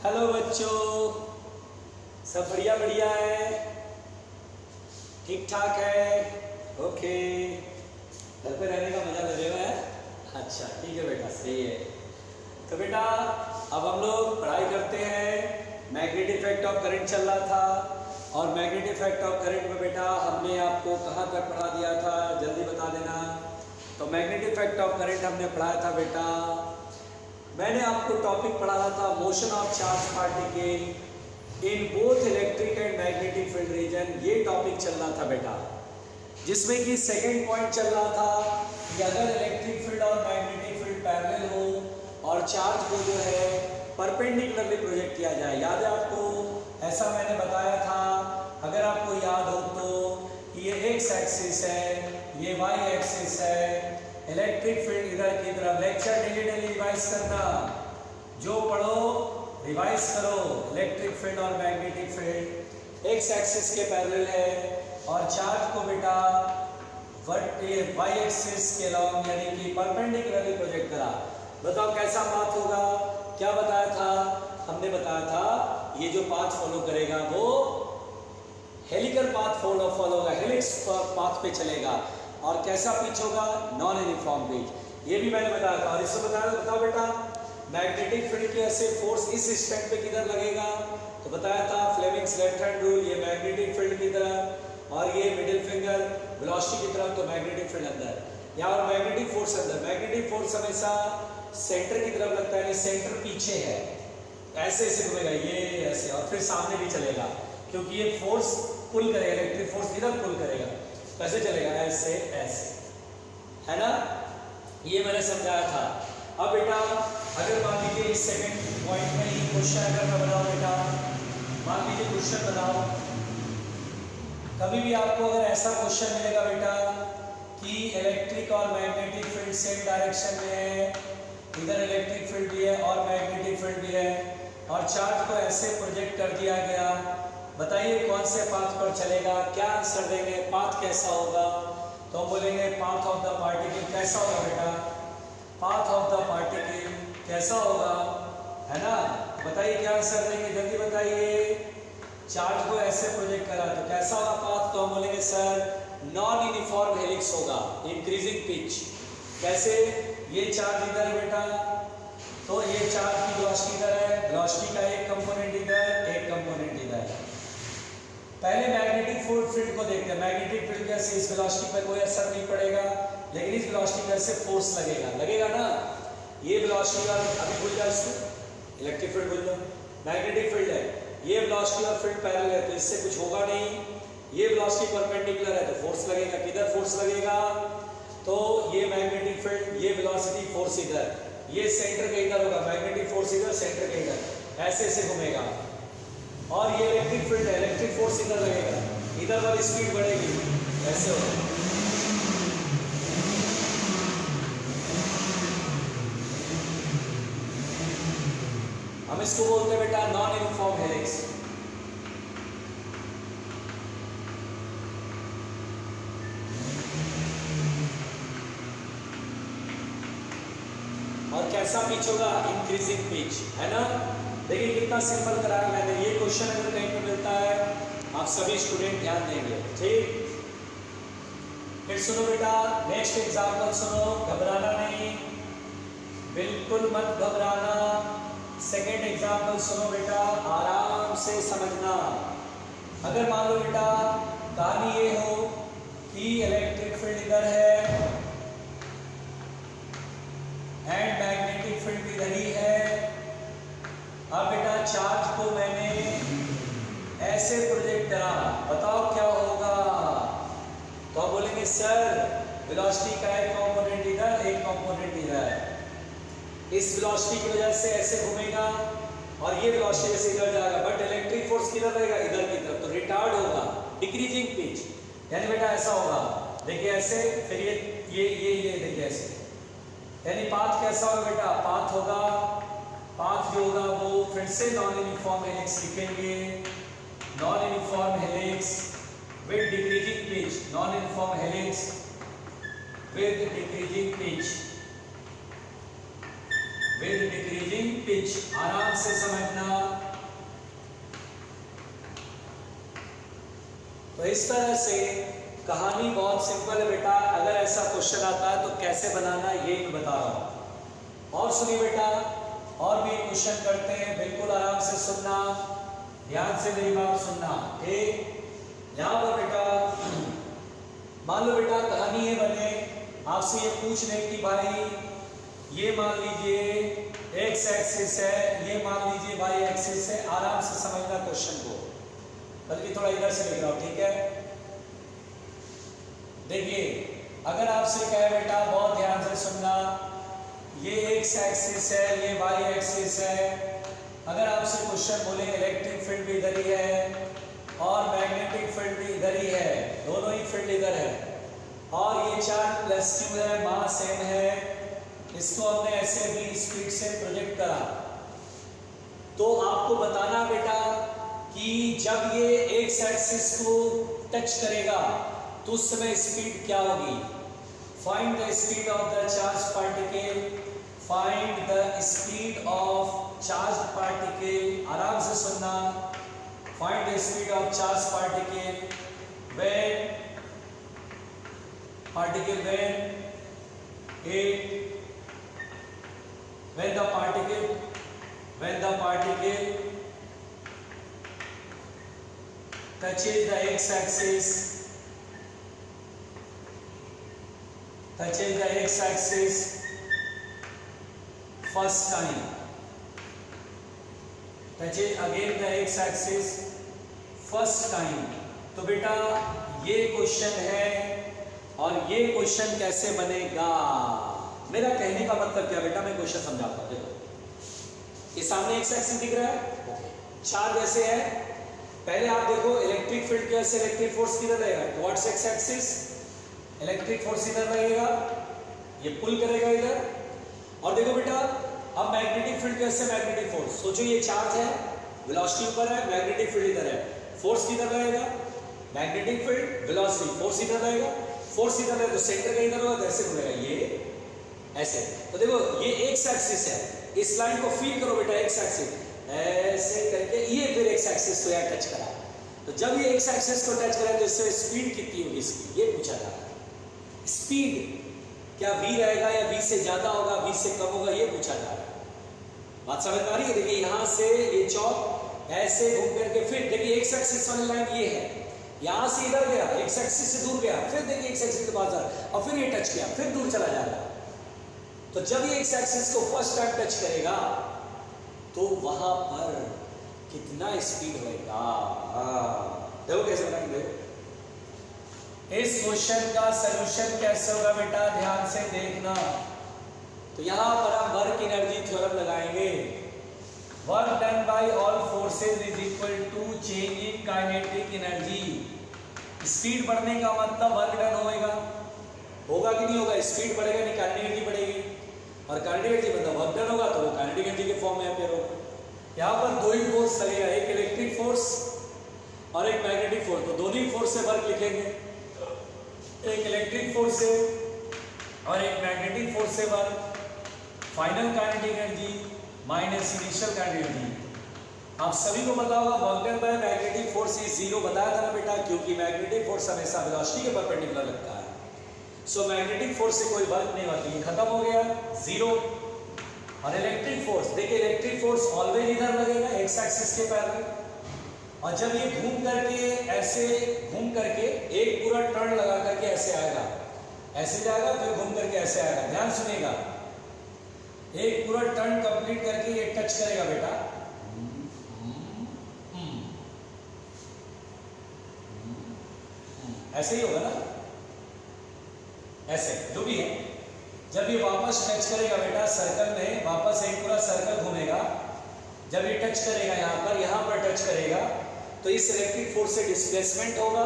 Hello बच्चों, सब बढ़िया बढ़िया है, ठीक ठाक है। ओके, घर पे रहने का मजा ले रहे हो है? अच्छा ठीक है बेटा, सही है। तो बेटा अब हम लोग पढ़ाई करते हैं। मैग्नेटिक इफेक्ट ऑफ करंट चल रहा था और मैग्नेटिक इफेक्ट ऑफ करंट में बेटा हमने आपको कहाँ तक पढ़ा दिया था, जल्दी बता देना। तो मैग्नेटिक इफेक्ट ऑफ करंट हमने पढ़ाया था बेटा, मैंने आपको टॉपिक पढ़ाया था motion of charge particle in both electric and magnetic field region. ये टॉपिक चल रहा था बेटा, जिसमें कि सेकेंड पॉइंट चल रहा था कि अगर इलेक्ट्रिक फील्ड और मैग्नेटिक फील्ड पैरेलल हो और चार्ज को जो है परपेंडिकुलरली प्रोजेक्ट किया जाए। याद है आपको, ऐसा मैंने बताया था। अगर आपको याद हो तो ये एक्स एक्सिस है, ये वाई एक्सिस है, इलेक्ट्रिक फील्ड इधर की तरफ। लेक्चर डेली डेली रिवाइज करना, जो पढ़ो रिवाइज करो। इलेक्ट्रिक फील्ड और मैग्नेटिक फील्ड एक्स एक्सिस के पैरेलल है और चार्ज को बेटा वाई एक्सिस के लॉन्ग यानी कि परपेंडिकुलरली प्रोजेक्ट करा। बताओ कैसा पाथ होगा? क्या बताया था हमने? बताया था ये जो पाथ फॉलो करेगा वो हेलिकल पाथ फॉलो होगा, हेलिक्स पाथ पे चलेगा। और कैसा पिच होगा? Non uniform pitch. ये भी मैंने बताया था। और इससे बताओ बेटा, मैग्नेटिक फील्ड के ऐसे फोर्स इस स्टैंड पे किधर लगेगा? तो बताया था फ्लेमिंग्स लेफ्ट हैंड रूल, ये मैग्नेटिक फील्ड की तरफ और ये मिडिल फिंगर वेलोसिटी की तरफ, तो मैग्नेटिक फील्ड अंदर या और मैग्नेटिक फोर्स अंदर। मैग्नेटिक फोर्स हमेशा सेंटर की तरफ लगता है, सेंटर पीछे है, ऐसे ऐसे घूमेगा, ये ऐसे, और फिर सामने भी चलेगा क्योंकि ये फोर्स पुल करेगा, इलेक्ट्रिक फोर्स इधर पुल करेगा। कैसे चलेगा? ऐसे ऐसे, है ना? ये मैंने समझाया था। अब बेटा अगर मान लीजिए इस सेकंड पॉइंट में ही क्वेश्चन अगर मैं बनाऊं बेटा, मान लीजिए क्वेश्चन बनाओ, कभी भी आपको अगर ऐसा क्वेश्चन मिलेगा बेटा कि इलेक्ट्रिक और मैग्नेटिक फील्ड सेम डायरेक्शन में है, इधर इलेक्ट्रिक फील्ड भी है और मैग्नेटिक फील्ड भी है और चार्ज को ऐसे प्रोजेक्ट कर दिया गया, बताइए कौन से पाथ पर चलेगा? क्या आंसर देंगे? पाथ कैसा होगा? तो हम बोलेंगे पाथ ऑफ द पार्टिकल कैसा होगा बेटा? पाथ ऑफ द पार्टिकल कैसा होगा, है ना? बताइए क्या आंसर देंगे, जल्दी बताइए। चार्ज को ऐसे प्रोजेक्ट करा तो कैसा होगा पाथ? तो हम बोलेंगे सर नॉन यूनिफॉर्म हेलिक्स होगा, इंक्रीजिंग पिच। कैसे? ये चार्ज इधर है बेटा, तो ये चार्ज की वेलोसिटी इधर है, वेलोसिटी का एक कंपोनेंट इधर, एक कंपोनेंट इधर। पहले मैग्नेटिक फील्ड को देखते हैं। मैग्नेटिक फील्ड कैसे? इस वेलोसिटी पर कोई असर नहीं पड़ेगा, लेकिन इस वेलोसिटी पर से फोर्स लगेगा ना। ये वेलोसिटी और अभी भूल जाओ इसको, इलेक्ट्रिक फील्ड भूल जाओ, मैग्नेटिक फील्ड है, ये वेलोसिटी और फील्ड पैरेलल है तो इससे कुछ होगा नहीं। ये वेलोसिटी परपेंडिकुलर है तो फोर्स लगेगा। किधर फोर्स लगेगा? तो ये मैग्नेटिक फील्ड, ये वेलोसिटी, फोर्स इधर, ये सेंटर के इधर होगा, मैग्नेटिक फोर्स इधर, सेंटर के इधर, ऐसे ऐसे घूमेगा। और ये इलेक्ट्रिक फील्ड है, इलेक्ट्रिक फोर्स इधर लगेगा, इधर वाली स्पीड बढ़ेगी, ऐसे होगा। हम इसको बोलते हैं बेटा नॉन यूनिफॉर्म हेलिक्स। और कैसा पिच होगा? इंक्रीजिंग पिच, है ना? देखिए कितना सिंपल कराया मैंने। ये क्वेश्चन अगर कहीं पे मिलता है आप सभी स्टूडेंट ध्यान देंगे, ठीक? फिर सुनो बेटा, नेक्स्ट एग्जाम्पल सुनो, घबराना नहीं, बिल्कुल मत घबराना। सेकेंड एग्जाम्पल सुनो बेटा, आराम से समझना। अगर मान लो बेटा कहानी ये हो कि इलेक्ट्रिक फील्ड इधर है एंड मैग्नेटिक फील्ड इधर ही है। अब बेटा चार्ज को मैंने ऐसे प्रोजेक्ट करा, बताओ क्या होगा? तो हम बोलेंगे सर वेलोसिटी का एक कंपोनेंट इधर, एक कंपोनेंट इधर। इस वेलोसिटी की वजह से ऐसे घूमेगा और ये वेलोसिटी से इधर जाएगा, बट इलेक्ट्रिक फोर्स किधर रहेगा? इधर की तरफ, तो रिटार्ड होगा, डिक्रीजिंग पिच। यानी बेटा ऐसा होगा, देखिए ऐसे, फिर ये देखिए ऐसे, यानी पाथ कैसा होगा बेटा? पाथ होगा, पाथ जो होगा वो फिर से नॉन यूनिफॉर्म हेलिक्स लिखेंगे, non uniform helix with decreasing pitch, non uniform helix with decreasing pitch, with decreasing pitch. आराम से समझना, तो इस तरह से कहानी बहुत सिंपल है बेटा। अगर ऐसा क्वेश्चन आता है तो कैसे बनाना ये मैं बता रहा हूँ। और सुनिए बेटा, और भी क्वेश्चन करते हैं, बिल्कुल आराम से सुनना, ध्यान से मेरी बात सुनना। ठीक, यहाँ पर बेटा मान लो बेटा कहानी ये बने, आपसे ये पूछ लें कि भाई ये मान लीजिए एक्स एक्सिस है, ये मान लीजिए वाई एक्सिस है। आराम से समझना क्वेश्चन को, बल्कि थोड़ा इधर से लिख रहा हूँ, ठीक है। देखिए अगर आपसे कहे बेटा, बहुत ध्यान से सुनना, ये एक्स एक्सिस है, ये वाई एक्सिस है। अगर आपसे क्वेश्चन बोले इलेक्ट्रिक फील्ड भी इधर ही है और मैग्नेटिक फील्ड भी इधर ही है, दोनों ही फील्ड इधर है, और ये चार्ज प्लस क्यू है, मास m है, इसको हमने ऐसे भी स्पीड से प्रोजेक्ट करा, तो आपको बताना बेटा कि जब ये एक्स एक्सिस को टच करेगा तो उस समय स्पीड क्या होगी। Find the speed of the charge particle, find the speed of charge particle, आराम से सुनना। Find the speed of charge particle when the particle touches the x-axis, first time, touches again the x-axis first time। तो बेटा ये question है, और ये question कैसे बनेगा, मेरा कहने का मतलब क्या बेटा, मैं क्वेश्चन समझाता हूं। देखो ये सामने एक्स एक्सिस दिख रहा है, चार्ज ऐसे है, पहले आप देखो इलेक्ट्रिक फील्ड की वजह से इलेक्ट्रिक फोर्स किधर रहेगा, towards x axis, electric force इधर रहेगा, ये पुल करेगा इधर। और देखो बेटा अब मैग्नेटिक फील्ड की वजह से मैग्नेटिक फोर्स, सोचो ये चार्ज है, वेलोसिटी ऊपर है, मैग्नेटिक फील्ड इधर है, फोर्स किधर रहेगा, मैग्नेटिक फील्ड वेलोसिटी, फोर्स इधर रहेगा, फोर्स इधर है तो सेंटर का इधर होगा, कैसे घूमेगा ये ऐसे। तो देखो ये एक्स एक्सिस है, इस लाइन को फील करो बेटा, एक्स एक्सिस ऐसे करके ये फिर एक्स एक्सिस को यहाँ टच करा, तो जब ये एक्स एक्सिस को टच करा तो इससे स्पीड कितनी होगी इसकी, ये पूछा जा रहा है। स्पीड क्या v रहेगा या v से ज्यादा होगा, v से कम होगा, ये पूछा जा रहा है। बात समझ में आ रही है। देखिए यहाँ से ये चौक ऐसे घूम करके, फिर देखिए एक्स एक्सिस वाली लाइन ये है, यहां से इधर गया, एक्स एक्सिस से दूर गया, फिर देखिए एक्स एक्सिस के पास जा रहा है, और फिर ये टच किया, फिर दूर चला जा रहा है। तो जब ये एक्स एक्सिस को फर्स्ट टाइम टच करेगा तो वहां पर कितना स्पीड होएगा, देखो कैसे बनाएंगे। इस क्वेश्चन का सलूशन कैसे होगा बेटा, ध्यान से देखना। तो यहां पर हम वर्क एनर्जी थ्योरम लगाएंगे। Work done by all forces is equal to change in kinetic energy. Speed बढ़ने का मतलब वर्क डन होगा कि नहीं होगा, स्पीड बढ़ेगा नहीं काइनेटिक एनर्जी बढ़ेगी, और काइनेटिक एनर्जी मतलब वर्क डन होगा तो वो काइनेटिक एनर्जी के फॉर्म में अपेयर होगा। यहाँ पर दो ही फोर्स लगेगा, एक इलेक्ट्रिक फोर्स और एक मैग्नेटिक फोर्स, तो दोनों ही फोर्स से वर्क लिखेंगे, एक इलेक्ट्रिक फोर्स से और एक मैग्नेटिक फोर्स से work. Final kinetic energy minus initial kinetic energy. आप सभी को पता होगा work done by magnetic force is zero, बताया था ना बेटा, क्योंकि मैग्नेटिक फोर्स हमेशा वेलोसिटी के परपेंडिकुलर लगता है। सो मैग्नेटिक फोर्स से कोई वर्क नहीं होती, खत्म हो गया, जीरो। और इलेक्ट्रिक फोर्स, देखिए इलेक्ट्रिक फोर्स ऑलवेज इधर लगेगा एक्स एक्सिस के पैरेलल, और जब ये घूम करके ऐसे घूम करके एक पूरा टर्न लगा करके ऐसे आएगा, ऐसे जाएगा, फिर घूम करके ऐसे आएगा। ध्यान सुनिएगा, एक पूरा टर्न कंप्लीट करके ये टच करेगा बेटा, ऐसे ही होगा ना, ऐसे जो भी है। जब ये वापस टच करेगा बेटा सर्कल में, वापस एक पूरा सर्कल घूमेगा, जब ये टच करेगा यहाँ पर टच करेगा, तो इस इलेक्ट्रिक फोर्स से डिस्प्लेसमेंट होगा,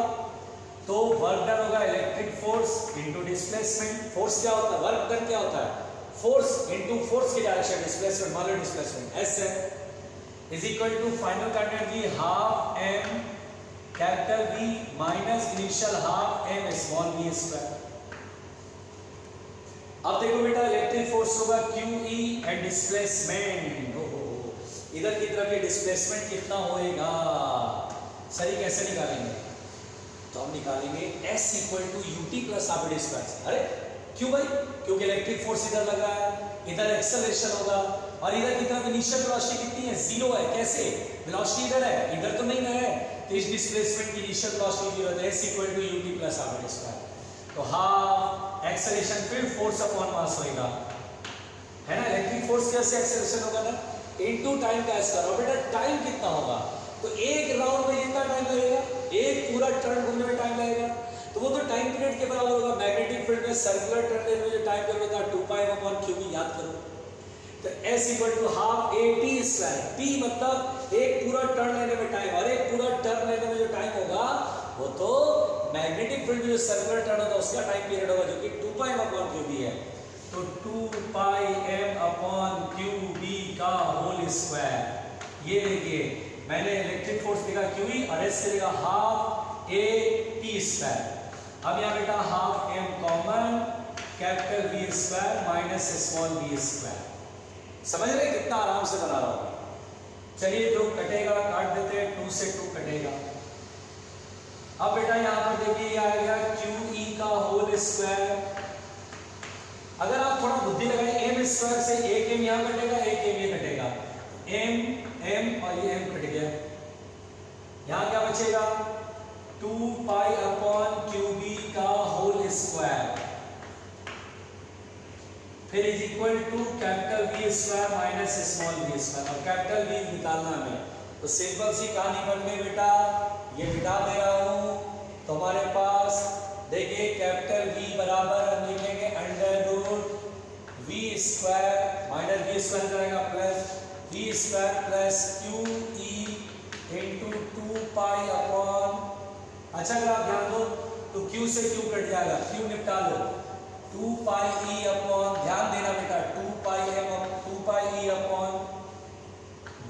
तो वर्क डन होगा electric force into displacement. Force क्या होता है, वर्क डन क्या होता है, फोर्स इनटू फोर्स की डायरेक्शन, डिस्प्लेसमेंट मान लो डिस्प्लेसमेंट ऐसे is equal to final kinetic energy half m capital V minus initial half m small v square. अब देखो बेटा इलेक्ट्रिक फोर्स होगा QE एंड डिस्प्लेसमेंट, इधर की तरफ ये डिस्प्लेसमेंट कितना होएगा, सही कैसे निकालेंगे। तो हम निकालेंगे S equal to u t plus r b square. अरे क्यों भाई? क्योंकि इलेक्ट्रिक फोर्स इधर लग रहा है, इधर एक्सेलरेशन होगा, और इधर की तरफ इनिशियल वेलोसिटी कितनी है? 0 है। कैसे? वेलोसिटी इधर है, इधर तो नहीं है, तो इस डिस्प्लेसमेंट की इनिशियल वेलोसिटी 0 है। S equal to u t plus r b square. तो half acceleration field force upon mass होएगा, है ना। इलेक्ट्रिक फोर्स कैसे एक्सेलरेशन होगा ना, इनटू टाइम का स्क्वायर। और बेटा टाइम कितना होगा? तो एक राउंड में कितना टाइम लगेगा? एक पूरा टर्न घूमने में टाइम लगेगा, तो वो तो टाइम पीरियड के बराबर होगा। मैग्नेटिक फील्ड में सर्कुलर टर्न लेने में जो टाइम पीरियड होता है 2 पाई अपॉन क्यू, याद करो। तो S equal to half a t square. T मतलब एक पूरा टर्न लेने में टाइम, और एक पूरा टर्न लेने में जो टाइम होगा वो तो मैग्नेटिक फील्ड में जो सर्कुलर टर्न होता है उसका टाइम पीरियड होगा, जो कि 2 पाई अपॉन क्यू बी है। तो 2 पाई m अपॉन क्यू बी का होल स्क्वायर। ये देखिए मैंने इलेक्ट्रिक फोर्स लिखा क्यू और S से लिखा हाफ ए टी स्क्वायर। अब यहाँ बेटा half m common, capital V square minus small v square. समझ रहे कितना आराम से बना रहा हूँ। चलिए जो कटेगा काट देते हैं, 2 से 2 कटेगा। अब बेटा यहाँ पर देखिए आ गया QE का होल स्क्वायर। अगर आप थोड़ा बुद्धि लगाए, m स्क्वायर से एक m यहाँ कटेगा, एक m ये कटेगा, m और ये m कट गया। यहाँ क्या बचेगा? 2 पाई अपॉन QB का होल स्क्वायर, फिर is equal to capital V square minus small v square. और कैपिटल V निकालना हमें, तो सिंपल सी कहानी बन गई बेटा। ये मिटा दे रहा हूं, तो हमारे पास देखिए कैपिटल V बराबर हम लिखेंगे under root V square minus V square करेगा plus V square plus QE into 2 pi upon. अच्छा अगर आप ध्यान दो तो Q से Q कट जाएगा, Q निपटा लो, 2 पाई E अपॉन, ध्यान देना बेटा, 2 पाई E अपॉन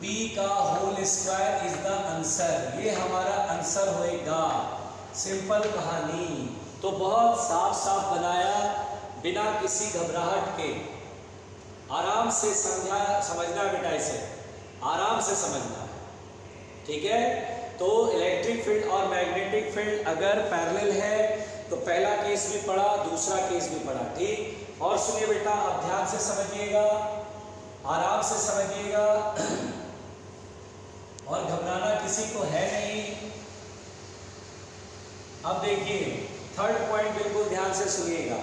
B का whole square is the answer. ये हमारा आंसर होएगा। सिंपल कहानी। तो बहुत साफ साफ बनाया, बिना किसी घबराहट के। आराम से समझना बेटा, इसे आराम से समझना, ठीक है। तो इलेक्ट्रिक फील्ड और मैग्नेटिक फील्ड अगर पैरेलल है तो पहला केस भी पढ़ा, दूसरा केस भी पढ़ा, ठीक। और सुनिए बेटा, अब ध्यान से समझिएगा, आराम से समझिएगा, और घबराना किसी को है नहीं। अब देखिए थर्ड पॉइंट बिल्कुल ध्यान से सुनिएगा।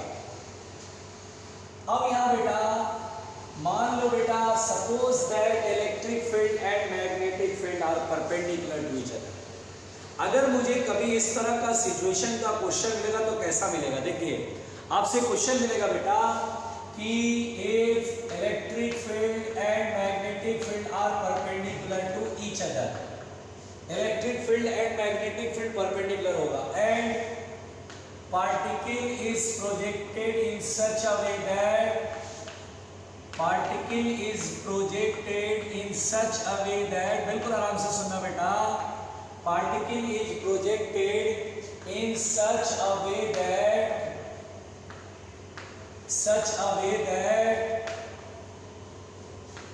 अब यहां बेटा मान लो बेटा, suppose that electric field and magnetic field are perpendicular to each other. अगर मुझे कभी इस तरह का सिचुएशन का क्वेश्चन मिलेगा तो कैसा मिलेगा? देखिए आपसे क्वेश्चन मिलेगा बेटा कि if electric field and magnetic field are perpendicular to each other, electric field and magnetic field perpendicular होगा, and particle is projected in such a way that, particle is projected in such a way that, बिल्कुल आराम से सुनना बेटा, particle is projected in such a way that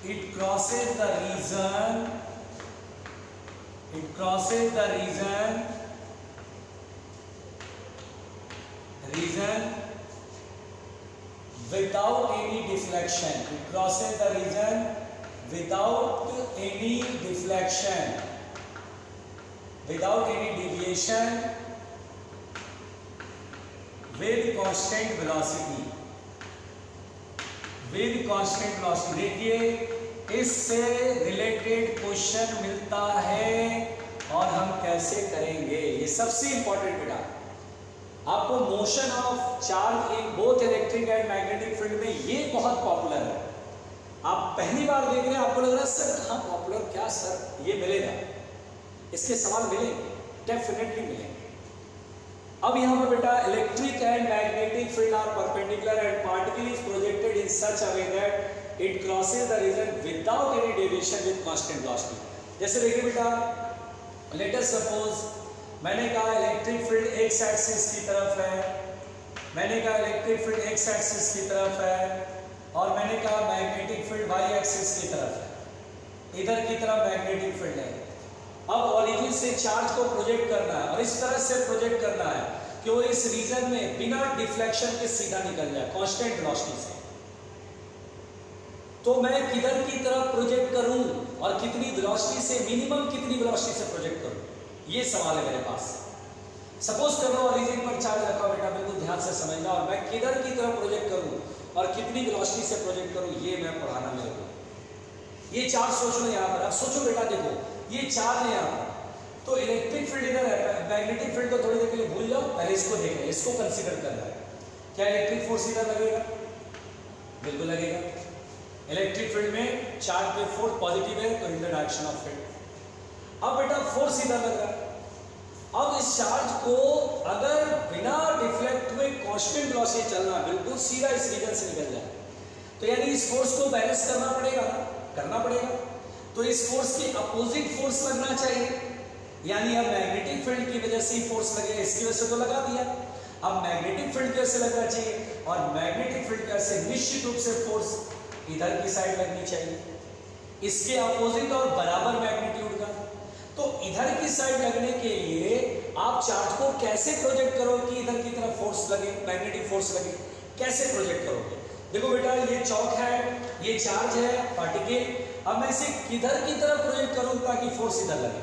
it crosses the region without any deflection. It crosses the region without any deflection, without any deviation, with constant velocity, with constant velocity। देखिए इससे related question मिलता है और हम कैसे करेंगे, ये सबसे इंपॉर्टेंट बेटा। आपको motion of charge in both electric and magnetic field में ये बहुत पॉपुलर है। आप पहली बार देख रहे हैं, आपको लग रहा है सर हाँ पॉपुलर क्या सर, ये मिलेगा, इसके सवाल मिलेंगे, डेफिनेटली मिलेंगे। अब यहाँ पर बेटा electric and magnetic field are perpendicular and particle is projected in such a way that it crosses the region without any deviation with constant velocity. जैसे देखिए बेटा, लेट अस सपोज मैंने कहा इलेक्ट्रिक फील्ड एक्स एक्सिस की तरफ है, मैंने कहा इलेक्ट्रिक फील्ड एक्स एक्सिस की तरफ है, और मैंने कहा मैग्नेटिक फील्ड वाई एक्सिस की तरफ है, इधर की तरफ मैग्नेटिक फील्ड है। अब ओरिजिन से चार्ज को प्रोजेक्ट करना है और इस तरह से प्रोजेक्ट करना है कि वो इस रीजन में बिना डिफ्लेक्शन के सीधा निकल जाए कांस्टेंट वेलोसिटी से, तो मैं किधर की तरफ प्रोजेक्ट करूं और कितनी वेलोसिटी से, मिनिमम कितनी वेलोसिटी से प्रोजेक्ट करूं, ये सवाल है मेरे पास। सपोज कर लो ओरिजिन पर चार्ज रखा बेटा, बिल्कुल ध्यान से समझना, और मैं किधर की तरफ प्रोजेक्ट करूं और कितनी वेलोसिटी से प्रोजेक्ट करूं, ये मैं पढ़ाना मेरे को। ये चार्ज सोच लो यहाँ पर, अब सोचो बेटा, देखो ये चार्ज है यहाँ पर, तो इलेक्ट्रिक फील्ड इधर है, मैग्नेटिक फील्ड को थोड़ी देर के लिए भूल जाओ, पहले इसको देखें, इसको कंसीडर करना है। क्या इलेक्ट्रिक फोर्स इधर लगेगा? बिल्कुल लगेगा। इलेक्ट्रिक फील्ड में चार्ज पे फोर्स पॉजिटिव है तो in the direction of field. अब बेटा फोर्स इधर लग रहा है, अब इस चार्ज को अगर बिना डिफ्लेक्ट हुए कांस्टेंट वेलोसिटी चलना, बिल्कुल सीधा इस रीजन से निकल जाए, तो यानी इस फोर्स को बैलेंस करना पड़ेगा ना, करना पड़ेगा। तो इस फोर्स के अपोजिट फोर्स लगना चाहिए, यानी अब मैग्नेटिक फील्ड की वजह से फोर्स लगेगा, इसकी वजह से तो लगा दिया, अब मैग्नेटिक फील्ड की वजह से लगना चाहिए, और मैग्नेटिक फील्ड की वजह से निश्चित रूप से फोर्स इधर की साइड लगनी चाहिए, इसके अपोजिट और बराबर मैग्नीट्यूड का। तो इधर की साइड लगने के लिए आप चार्ज को कैसे प्रोजेक्ट करो कि इधर की तरफ फोर्स लगे, मैग्नेटिक फोर्स लगे, कैसे प्रोजेक्ट करोगे? देखो बेटा, ये चौक है, ये चार्ज है, पार्टिकल, अब मैं इसे किधर की तरफ प्रोजेक्ट करूं ताकि फोर्स इधर लगे?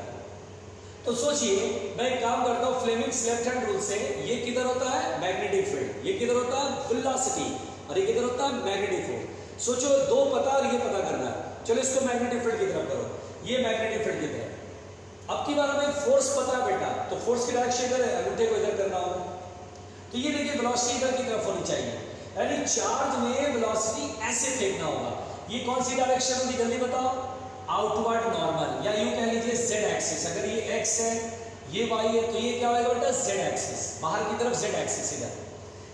तो सोचिए, मैं एक काम करता हूं फ्लेमिंग्स लेफ्ट हैंड रूल से, ये किधर होता है? मैग्नेटिक फील्ड, ये किधर होता है? वेलोसिटी, और ये किधर होता है? Magnetic force. सोचो, दो पता और ये पता करना है, चलो इसको मैग्नेटिक फील्ड की तरफ करो, ये मैग्नेटिक फील्ड की तरफ। अब की बार हमें फोर्स पता है बेटा, तो फोर्स की डायरेक्शन इधर है, अंगूठे को इधर करना होगा, तो ये देखिए वेलोसिटी इधर की तरफ होनी चाहिए, यानी चार्ज में वेलोसिटी ऐसे फेंकना होगा। ये कौन सी डायरेक्शन होगी जल्दी बताओ? आउटवर्ड नॉर्मल, या यूं कह लीजिए जेड एक्सिस। अगर ये एक्स है, ये वाई है, तो ये क्या होगा बेटा? जेड एक्सिस, बाहर की तरफ जेड एक्सिस इधर,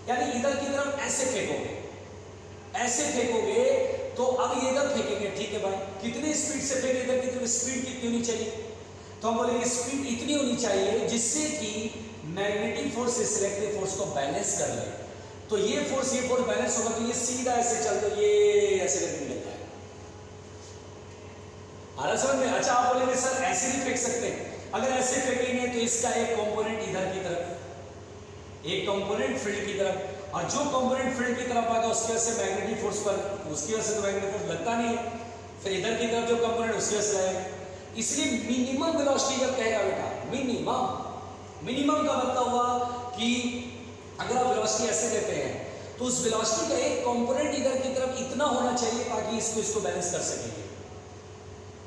यानी इधर की तरफ ऐसे फेंकोगे, ऐसे फेंकोगे, तो अब ये इधर फेंकेंगे, ठीक है भाई, कितनी स्पीड से फेंके इधर की तरफ, स्पीड कितनी होनी चाहिए? तो हम बोलेंगे स्पीड इतनी होनी चाहिए जिससे कि मैग्नेटिक फोर्स से इलेक्ट्रिक फोर्स को बैलेंस कर ले। तो ये फोर्स बैलेंस होगा, तो ये सीधा ऐसे चल दो, ये ऐसे करके निकल जाएगा। आ रहा समझ में? अच्छा, आप बोलेंगे सर ऐसे नहीं फेंक सकते, अगर ऐसे फेंकेंगे तो इसका एक कंपोनेंट इधर की तरफ, एक कंपोनेंट फील्ड की तरफ, और जो कंपोनेंट फील्ड की तरफ आएगा उसकी वजह से मैग्नेटिक फोर्स पर, उसकी वजह से तो मैग्नेटिक फोर्स लगता नहीं है, फिर इधर की तरफ जो कंपोनेंट उसकी वजह से लगेगा। इसलिए मिनिमम वेलोसिटी जब कहेगा बेटा, मिनिमम का मतलब हुआ कि अगर आप वेलोसिटी ऐसे देते हैं तो उस वेलोसिटी का एक कंपोनेंट इधर की तरफ इतना होना चाहिए ताकि इसको बैलेंस कर सकेंगे।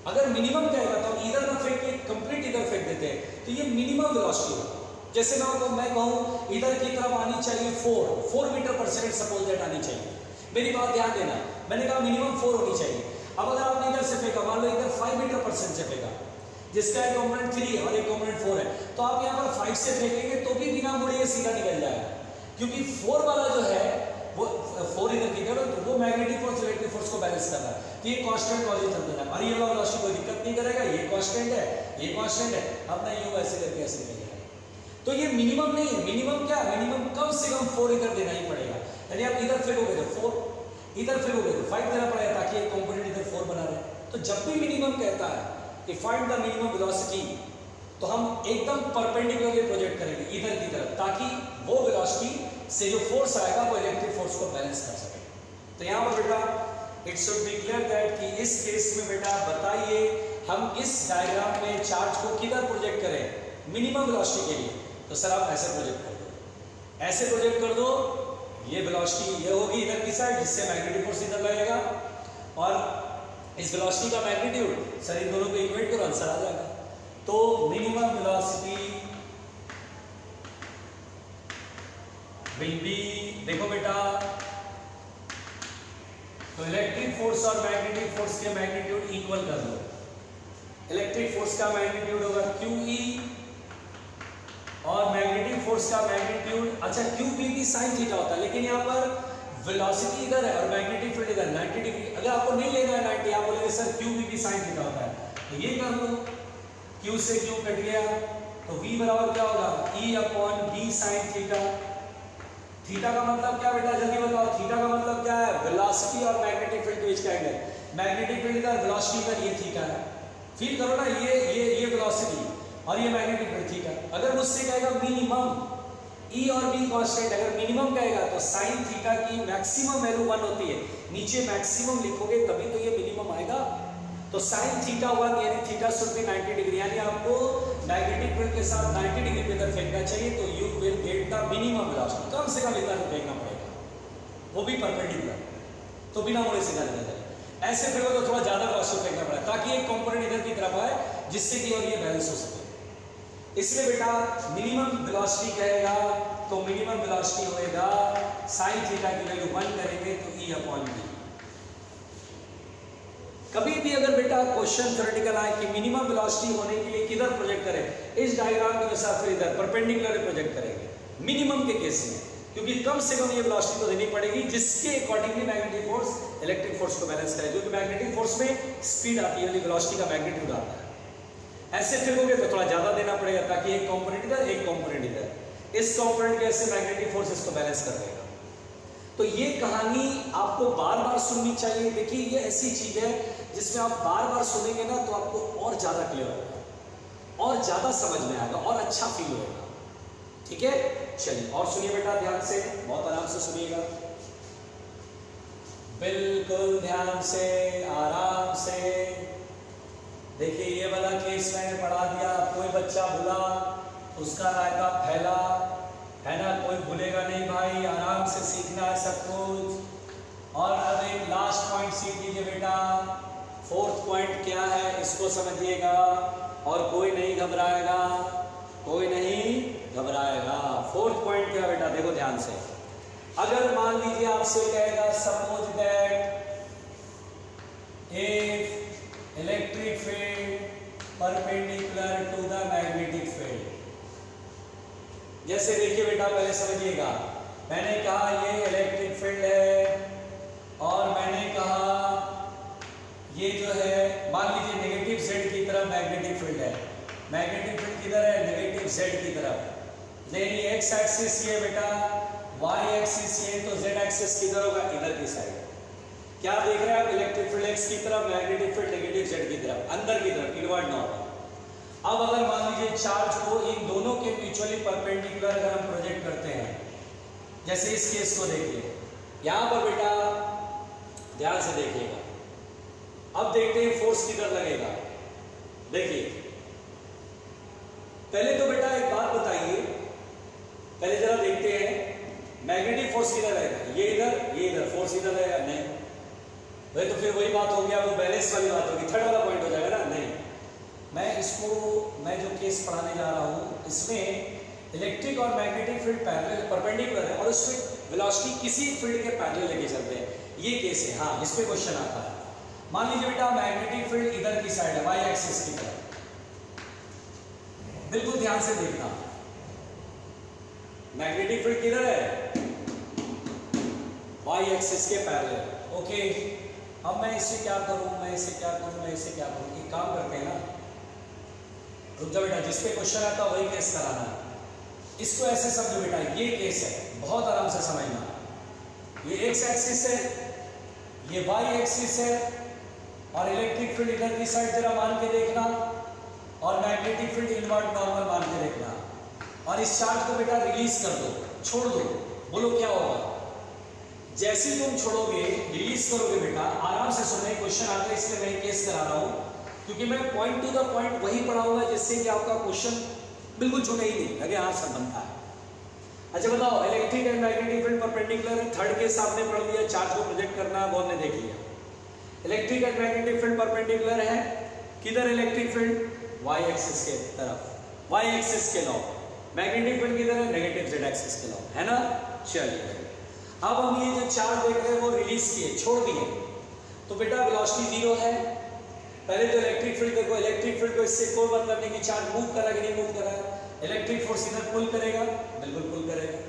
अगर मिनिमम कहेगा तो हम इधर ना फेंक के कंप्लीट इधर फेंक देते हैं, तो ये मिनिमम वेलोसिटी होगा। जैसे मैं कहूं इधर की तरफ आनी चाहिए 4 मीटर पर सेकंड, सपोज दैट आनी चाहिए। मेरी बात ध्यान देना, मैंने कहा मिनिमम 4 होनी चाहिए। अब अगर आपने इधर से फेंका, मान लो इधर 5 मीटर पर सेकंड से फेंका, जिसका एक कंपोनेंट 3 है और एक कंपोनेंट 4 है, तो आप यहाँ पर 5 से फेंकेंगे तो भी बिना मुड़े सीधा निकल जाएगा, क्योंकि 4 वाला जो है वो 4 इधर की तरफ, तो वो मैग्नेटिक फोर्स इलेक्ट्रिक फोर्स को बैलेंस कर रहा है, तो ये कांस्टेंट वेलोसिटी चलता है। और ये वाला वेलोसिटी कोई दिक्कत नहीं करेगा, ये कांस्टेंट है, ये कांस्टेंट है, अब मैं यूं ऐसे करके ऐसे निकल जाएगा। तो ये मिनिमम नहीं है, मिनिमम क्या? मिनिमम कम से कम 4 इधर देना ही पड़ेगा, यानी आप इधर फेंकोगे तो 4, इधर फेंकोगे तो 5 देना पड़ेगा ताकि एक कंपोनेंट इधर 4 बना रहे। तो जब भी मिनिमम कहता है कि फाइंड द मिनिमम वेलोसिटी, तो हम एकदम परपेंडिकुलरली प्रोजेक्ट करेंगे इधर की तरफ, ताकि वो वेलोसिटी से जो फोर्स आएगा वो इलेक्ट्रिक फोर्स को बैलेंस कर सके। तो यहाँ पर बेटा it should be clear that कि इस केस में बेटा बताइए हम इस डायग्राम में चार्ज को किधर प्रोजेक्ट करें मिनिमम वेलोसिटी के लिए? तो सर आप ऐसे प्रोजेक्ट कर दो, ऐसे प्रोजेक्ट कर दो, ये वेलोसिटी ये होगी इधर की साइड, जिससे मैग्नेटिक फोर्स इधर लगेगा, और इस वेलोसिटी का मैग्नीट्यूड सर इन दोनों को इक्वेट करो, आंसर आ जाएगा। तो मिनिमम वेलोसिटी विल बी, देखो बेटा, तो इलेक्ट्रिक फोर्स और मैग्नेटिक फोर्स के मैग्नीट्यूड इक्वल कर लो। इलेक्ट्रिक फोर्स का मैग्नीट्यूड होगा QE और मैग्नेटिक फोर्स का मैग्नीट्यूड, अच्छा QPP sin थीटा होता है, लेकिन यहाँ पर वेलोसिटी इधर है और मैग्नेटिक फील्ड इधर 90 डिग्री। अगर आपको नहीं लेना है 90, आप बोलेंगे सर QPP sin थीटा होता है, तो ये कर लो, Q से Q कट गया, तो V बराबर क्या होगा? E/B sin theta. थीटा का मतलब क्या बेटा, जल्दी बताओ, थीटा का मतलब क्या है? वेलोसिटी और मैग्नेटिक फील्ड के बीच का एंगल। मैग्नेटिक फील्ड इधर, वेलोसिटी इधर, ये थीटा है। फील करो ना, ये वेलोसिटी, और ये मैग्नेटिक फील्ड थीटा। अगर मुझसे कहेगा मिनिमम ई और बी कांस्टेंट, अगर मिनिमम कहेगा तो साइन थीटा की मैक्सिमम वैल्यू 1 होती है, नीचे मैक्सिमम लिखोगे तभी तो ये मिनिमम आएगा। तो साइन थीटा 1 यानी थीटा शुड बी 90 डिग्री, यानी आपको मैग्नेटिक फील्ड के साथ 90 डिग्री पे अगर फेंकना चाहिए तो you will get the minimum velocity, कम से कम इतना फेंकना पड़ेगा, वो भी परपेंडिकुलर, तो बिना मुड़े सीधा निकल जाए। ऐसे फिर तो थोड़ा ज्यादा वेलोसिटी फेंकना पड़ेगा ताकि एक कंपोनेंट इधर की तरफ आए जिससे कि और ये बैलेंस हो सके। इसलिए बेटा मिनिमम वेलोसिटी कहेगा तो मिनिमम वेलोसिटी होएगा साइन थीटा की वैल्यू 1 करेंगे तो ई अपॉन बी। कभी भी अगर बेटा क्वेश्चन थ्योरेटिकल आए कि मिनिमम वेलोसिटी होने के लिए किधर प्रोजेक्ट करें, इस डायग्राम के अनुसार फिर इधर परपेंडिकुलर प्रोजेक्ट करेंगे मिनिमम के केस में, क्योंकि कम से कम ये वेलोसिटी तो देनी पड़ेगी जिसके accordingly magnetic force electric force को बैलेंस करे, क्योंकि मैग्नेटिक फोर्स में स्पीड आती है, वेलोसिटी का मैग्नीट्यूड आता है। ऐसे फिरोगे तो थोड़ा ज्यादा देना पड़ेगा ताकि एक कंपोनेंट इधर एक कंपोनेंट इधर, इस कंपोनेंट के ऐसे मैग्नेटिक फोर्स इसको बैलेंस कर देगा। तो ये कहानी आपको बार बार सुननी चाहिए। देखिए ये ऐसी चीज है जिसमें आप बार बार सुनेंगे ना तो आपको और ज्यादा क्लियर होगा और ज्यादा समझ में आएगा और अच्छा फील होगा। ठीक है, चलिए और सुनिए बेटा ध्यान से, बहुत आराम से सुनिएगा, बिल्कुल ध्यान से आराम से। देखिए ये वाला केस मैंने पढ़ा दिया, कोई बच्चा भूला उसका रायता फैला है ना, कोई भूलेगा नहीं भाई, आराम से सीखना है सब कुछ। और अब एक लास्ट पॉइंट सीख लीजिए बेटा, फोर्थ पॉइंट क्या है इसको समझिएगा और कोई नहीं घबराएगा, कोई नहीं घबराएगा। फोर्थ पॉइंट क्या बेटा, देखो ध्यान से। अगर मान लीजिए आपसे कहेगा suppose that if electric field perpendicular to the magnetic field, जैसे देखिए बेटा पहले समझिएगा, मैंने कहा ये इलेक्ट्रिक फील्ड है और मैंने कहा ये जो है मान लीजिए नेगेटिव जेड की तरफ मैग्नेटिक फील्ड है, मैग्नेटिक फील्ड किधर है, नेगेटिव जेड की तरफ। लेकिन एक्स एक्सिस ये बेटा, वाई एक्सिस ये, तो जेड एक्सिस किधर होगा, इधर की साइड। क्या देख रहे हैं आप, इलेक्ट्रिक फील्ड एक्स की तरफ, मैग्नेटिक फील्ड नेगेटिव जेड की तरफ, अंदर की तरफ, इनवर्ड नॉर्मल। अब अगर मान लीजिए चार्ज को इन दोनों के म्यूचुअली परपेंडिकुलर अगर हम प्रोजेक्ट करते हैं, जैसे इस केस को देखिए, यहां पर बेटा ध्यान से देखिएगा, अब देखते हैं फोर्स किधर लगेगा। देखिए पहले तो बेटा एक बात बताइए, पहले जरा देखते हैं मैग्नेटिक फोर्स किधर रहेगा, ये इधर फोर्स इधर रहेगा, नहीं भाई, तो फिर वही बात हो गया, वो बैलेंस वाली बात होगी, थर्ड वाला पॉइंट हो जाएगा ना। नहीं, मैं जो केस पढ़ाने जा रहा हूं इसमें इलेक्ट्रिक और मैग्नेटिक फील्ड पैरेलल परपेंडिकुलर है और उसमें वेलोसिटी किसी फील्ड के पैरेलल लेके चलते हैं, ये केस है। हाँ, इस पे क्वेश्चन आता है। मान लीजिए बेटा मैग्नेटिक फील्ड इधर की साइड है, वाई एक्सिस की तरफ, बिल्कुल ध्यान से देखना, मैग्नेटिक फील्ड किधर है, वाई एक्सिस के पैरेलल। ओके, अब मैं इससे क्या करूं, मैं इससे क्या करूं, मैं इससे क्या करूं, एक काम करते हैं ना, रुक जाओ बेटा, जिस पे क्वेश्चन आता वही केस कराना है। इसको ऐसे समझो बेटा, ये केस है, बहुत आराम से समझना, ये एक्स एक्सिस है, ये वाई एक्सिस है और इलेक्ट्रिक फील्ड इधर की साइड जरा मान के देखना और मैग्नेटिक फील्ड इनवर्ट नॉर्मल मान के देखना और इस चार्ज को बेटा रिलीज कर दो, छोड़ दो, बोलो क्या होगा। जैसे ही तुम छोड़ोगे, रिलीज करोगे बेटा, आराम से सुने, क्वेश्चन आता है इसलिए मैं केस करा रहा हूं क्योंकि मैं पॉइंट टू द पॉइंट वही पढ़ाऊंगा जिससे कि आपका क्वेश्चन बिल्कुल छूटे ही नहीं लगे, आंसर बनता है। अच्छा बताओ, electric and magnetic field perpendicular है, थर्ड के सामने पढ़ लिया, चार्ज को प्रोजेक्ट करना वो हमने देख लिया। Electric and magnetic field perpendicular है, किधर इलेक्ट्रिक फील्ड, वाई एक्सिस के तरफ, वाई एक्सिस के लॉ, मैग्नेटिक फील्ड किधर है, नेगेटिव जेड एक्सिस के लॉ, है ना। चलिए अब हम ये जो चार्ज देख रहे हैं वो रिलीज किए, छोड़ दिए, तो बेटा वेलोसिटी 0 है। पहले तो इलेक्ट्रिक फील्ड देखो, इलेक्ट्रिक फील्ड को इससे कोई मतलब नहीं कि चार्ज मूव करा कि नहीं मूव करा, इलेक्ट्रिक फोर्स इधर पुल करेगा, बिल्कुल पुल करेगा।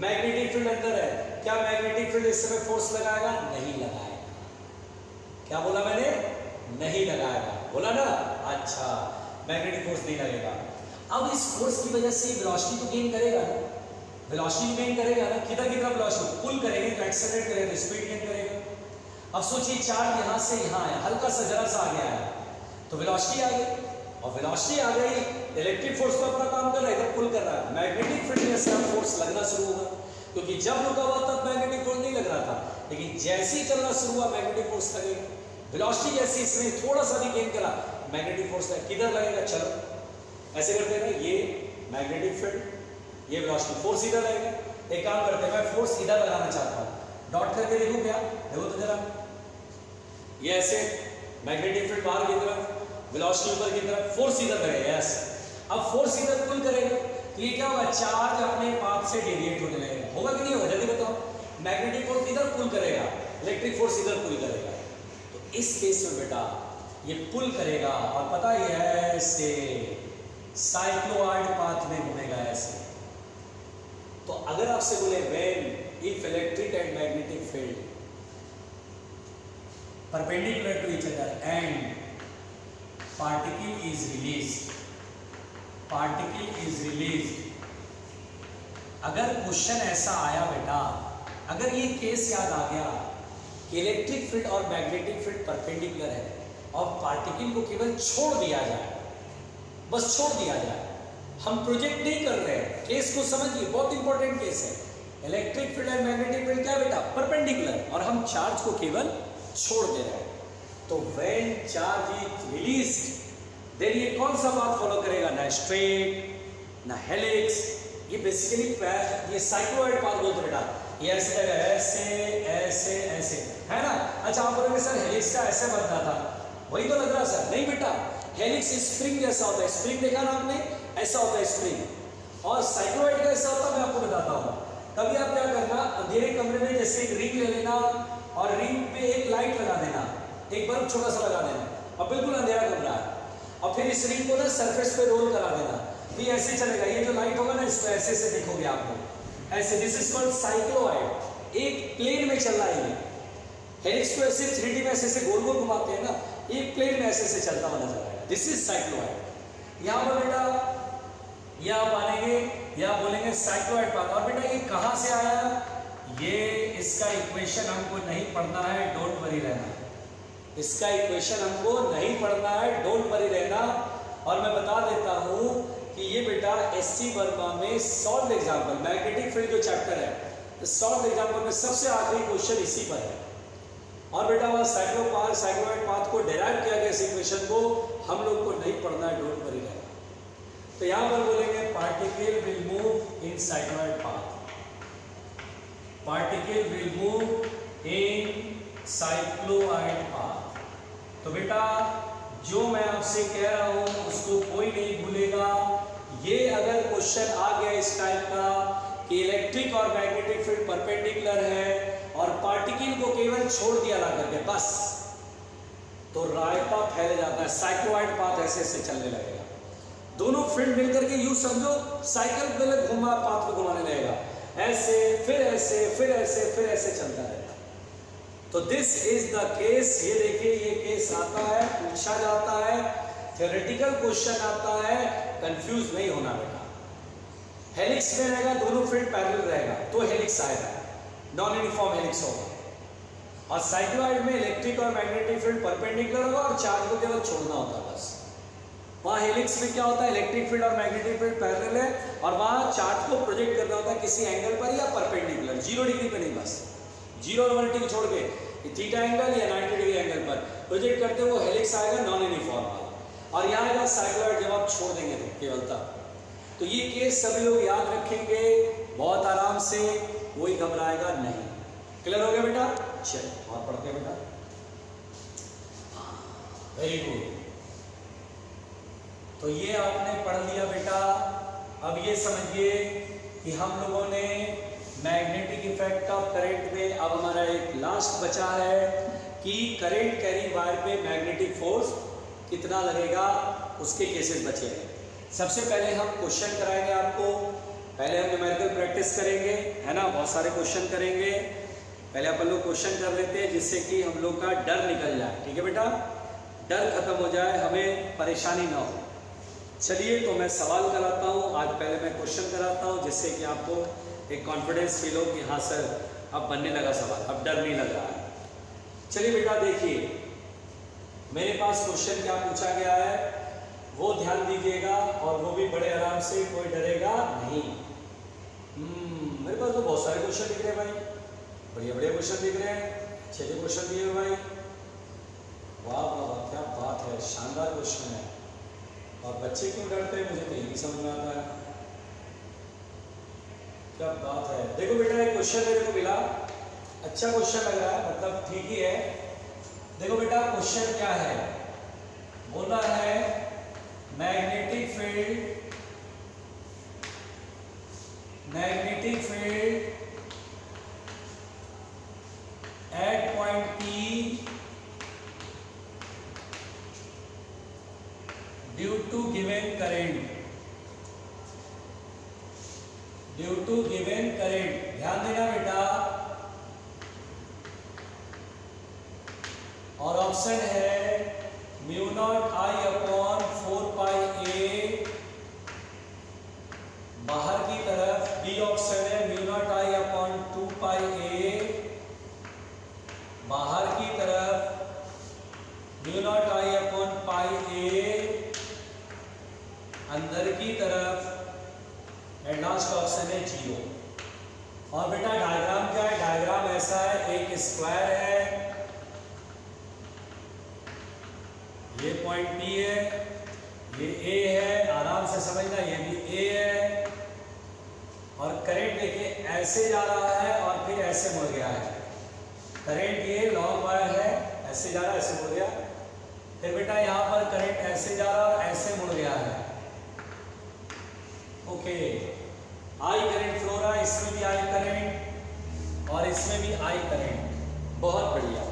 मैग्नेटिक फील्ड अंदर है, क्या मैग्नेटिक फील्ड इस समय फोर्स लगाएगा, नहीं लगाएगा। क्या बोला मैंने, नहीं लगाएगा, बोला ना। अच्छा, मैग्नेटिक फोर्स नहीं लगेगा। अब इस फोर्स की वजह से वेलोसिटी तो गेन करेगा ना, वेलोसिटी गेन करेगा ना, किधर की तरफ वेलोसिटी, पुल करेंगे तो एक्सेलरेट करेगा, स्पीड गेन करेगा। अब सोचिए चार्ज यहां से यहां है, हल्का सा जरा सा आ गया है तो वेलोसिटी आ गई, और वेलोसिटी आ गई, इलेक्ट्रिक फोर्स तो अपना काम कर रहा है, इधर पुल कर रहा है, मैग्नेटिक फील्ड में से फोर्स लगना शुरू होगा, क्योंकि जब रुका हुआ तब मैग्नेटिक फोर्स नहीं लग रहा था, लेकिन जैसे ही चलना शुरू हुआ मैग्नेटिक फोर्स लगेगा। वेलोसिटी जैसे इसने थोड़ा सा भी गेन करा, मैग्नेटिक फोर्स किधर लगेगा, चलो ऐसे करते हैं ना, ये मैग्नेटिक फील्ड, ये वेलोसिटी, फोर्स इधर लगेगा। एक काम करते हैं, मैं फोर्स इधर लगाना चाहता हूँ, डॉट करके देखो क्या, देखो तो जरा, ये ऐसे मैग्नेटिक फील्ड बाहर की तरफ, वेलोसिटी ऊपर की तरफ, फोर्स इधर लगेगा ऐसे। अब फोर्स इधर पुल करेगा तो ये क्या होगा, चार्ज अपने पाथ से डेविएट होने लगेगा, होगा कि नहीं होगा, जल्दी बताओ। मैग्नेटिक फोर्स इधर पुल करेगा, इलेक्ट्रिक फोर्स इधर पुल करेगा, तो इस केस में बेटा ये पुल करेगा और पता ही है ऐसे साइक्लोइड पाथ में घूमेगा ऐसे। तो अगर आपसे बोले when if electric and magnetic field perpendicular to each other and particle is released, अगर क्वेश्चन ऐसा आया बेटा, अगर ये केस याद आ गया कि इलेक्ट्रिक फील्ड और मैग्नेटिक फील्ड परपेंडिकुलर है और पार्टिकल को केवल छोड़ दिया जाए, बस छोड़ दिया जाए, हम प्रोजेक्ट नहीं कर रहे हैं, केस को समझिए, बहुत इंपॉर्टेंट केस है। इलेक्ट्रिक फील्ड और मैग्नेटिक फील्ड क्या बेटा, परपेंडिकुलर, और हम चार्ज को केवल छोड़ दे रहे हैं, तो when charge is released then ये कौन सा पाथ फॉलो करेगा, ना स्ट्रेट ना हेलिक्स, ये बेसिकली ये साइक्लोइड पाथ बोलते हैं बेटा, ये ऐसे ऐसे ऐसे ऐसे है ना। अच्छा आप बोलोगे सर हेलिक्स का ऐसे बनता था, वही तो लग रहा सर, नहीं बेटा, हेलिक्स स्प्रिंग जैसा होता है, स्प्रिंग देखा ना आपने, ऐसा होता है स्प्रिंग, और साइक्लोइड कैसा होता है मैं आपको बताता हूँ। तभी आप क्या करना, अंधेरे कमरे में जैसे एक रिंग ले लेना और रिंग पे एक लाइट लगा देना, एक बल्ब छोटा सा लगा देना, और बिल्कुल अंधेरा कमरा है, और फिर इस रिंग को ना सरफेस पे रोल करा देना, तो ये ऐसे चलेगा, ये जो लाइट होगा ना इसको ऐसे से देखोगे आप लोग ऐसे, दिस इज कॉल्ड साइक्लोइड, एक प्लेन में चल रहा है ये। हेलिक्स को ऐसे 3D में ऐसे से गोल गोल घुमाते हैं ना, एक प्लेन में ऐसे से चलता हुआ नजर आएगा, दिस इज साइक्लोइड। यहाँ पर बेटा ये आप मानेंगे या बोलेंगे साइक्लोइड पाथ, और बेटा ये कहाँ से आया, ये इसका इक्वेशन हमको नहीं पढ़ना है, डोंट वरी रहना, इसका इक्वेशन हमको नहीं पढ़ना है, डोंट वरी रहना। और मैं बता देता हूँ कि ये बेटा एससी वर्मा में सॉल्व एग्जाम्पल, मैग्नेटिक फील्ड जो चैप्टर है, सॉल्व एग्जाम्पल में सबसे आखिरी क्वेश्चन इसी पर है, और बेटा वहाँ साइक्लोइड पाथ को डेराइव किया गया, इस इक्वेशन को हम लोग को नहीं पढ़ना है, डोंट वरी रहना। तो यहाँ पर बोलेंगे particle will move in cycloid path, particle will move in cycloid path. तो बेटा जो मैं आपसे कह रहा हूं उसको कोई नहीं भूलेगा, ये अगर क्वेश्चन आ गया इस टाइप का कि इलेक्ट्रिक और मैग्नेटिक फील्ड परपेंडिकुलर है और पार्टिकल को केवल छोड़ दिया ला करके बस, तो रायता फैल जाता है, साइक्लोइड पाथ ऐसे ऐसे चलने लगेगा, दोनों फील्ड मिलकर के यूं समझो साइकिल गलत घुमा पाथ को घुमाने लगेगा, ऐसे फिर ऐसे फिर ऐसे फिर ऐसे चलता रहेगा। तो दिस इज द केस, ये देखिए ये केस आता है, पूछा जाता है, थ्योरेटिकल क्वेश्चन आता है, कंफ्यूज नहीं होना बेटा। हेलिक्स में रहेगा, दोनों फील्ड पैरेलल रहेगा तो हेलिक्स आएगा, नॉन यूनिफॉर्म हेलिक्स होगा, और साइक्लोइड में इलेक्ट्रिक और मैग्नेटिक फील्ड परपेंडिकुलर होगा और चार्ज को केवल छोड़ना होता है बस। वहाँ हेलिक्स में क्या होता है, इलेक्ट्रिक फील्ड और मैग्नेटिक फील्ड पैरेलल है, और वहाँ चार्ज को प्रोजेक्ट करना होता है किसी एंगल पर या परपेंडिकुलर, 0 डिग्री पे नहीं, बस 0 और 180 छोड़ के थीटा एंगल या 90 डिग्री एंगल पर प्रोजेक्ट करते हुए हेलिक्स आएगा नॉन यूनिफॉर्म वाला, और यहाँ आएगा साइक्लोइड जब आप छोड़ देंगे तो केवल तब। तो ये केस सभी लोग याद रखेंगे बहुत आराम से, कोई घबराएगा नहीं। क्लियर हो गया बेटा? चलो और पढ़ते हैं बेटा, वेरी गुड। तो ये आपने पढ़ लिया बेटा। अब ये समझिए कि हम लोगों ने मैग्नेटिक इफेक्ट ऑफ करंट में अब हमारा एक लास्ट बचा है कि करंट कैरिंग वायर पे मैग्नेटिक फोर्स कितना लगेगा, उसके केसेस बचे हैं। सबसे पहले हम क्वेश्चन कराएंगे आपको, पहले हम न्यूमेरिकल प्रैक्टिस करेंगे, है ना, बहुत सारे क्वेश्चन करेंगे। पहले अपन लोग क्वेश्चन कर लेते हैं जिससे कि हम लोग का डर निकल जाए, ठीक है बेटा, डर खत्म हो जाए, हमें परेशानी ना हो। चलिए तो मैं सवाल कराता हूँ आज, पहले मैं क्वेश्चन कराता हूँ जिससे कि आपको एक कॉन्फिडेंस फील हो कि हाँ सर अब बनने लगा सवाल, अब डर नहीं लग रहा है। चलिए बेटा देखिए मेरे पास क्वेश्चन क्या पूछा गया है वो आपसे कोई डरेगा नहीं। मेरे पास तो बहुत सारे क्वेश्चन दिख रहे हैं भाई, बढ़िया बढ़िया क्वेश्चन दिख रहे हैं, अच्छे अच्छे क्वेश्चन दिए हुए भाई। वाह वाह वाह, क्या बात है, शानदार क्वेश्चन है। और बच्चे क्यों डरते हैं मुझे तो ये नहीं समझ में आता है, क्या बात है। देखो बेटा एक क्वेश्चन मेरे को मिला, अच्छा क्वेश्चन लग रहा है, मतलब ठीक ही है। देखो बेटा क्वेश्चन क्या है, बोला है magnetic field at point P due to given current, ध्यान देना बेटा। और ऑप्शन है mu naught I upon 4 pi a बाहर की तरफ, बी ऑप्शन है mu naught I upon 2 pi a बाहर की तरफ, mu naught I upon pi a अंदर की तरफ, एंड लास्ट ऑप्शन है 0। और बेटा डायग्राम क्या है, डायग्राम ऐसा है, एक स्क्वायर है, ये पॉइंट P है, ये A है, आराम से समझना, ये भी A है। और करंट देखिए ऐसे जा रहा है और फिर ऐसे मुड़ गया है, करंट ये लॉन्ग वायर है, ऐसे जा रहा है ऐसे मुड़ गया, फिर बेटा यहाँ पर करंट ऐसे जा रहा है और ऐसे मुड़ गया है। ओके, आई करंट फ्लो रहा है, इसमें भी आई करंट और इसमें भी आई करंट, बहुत बढ़िया।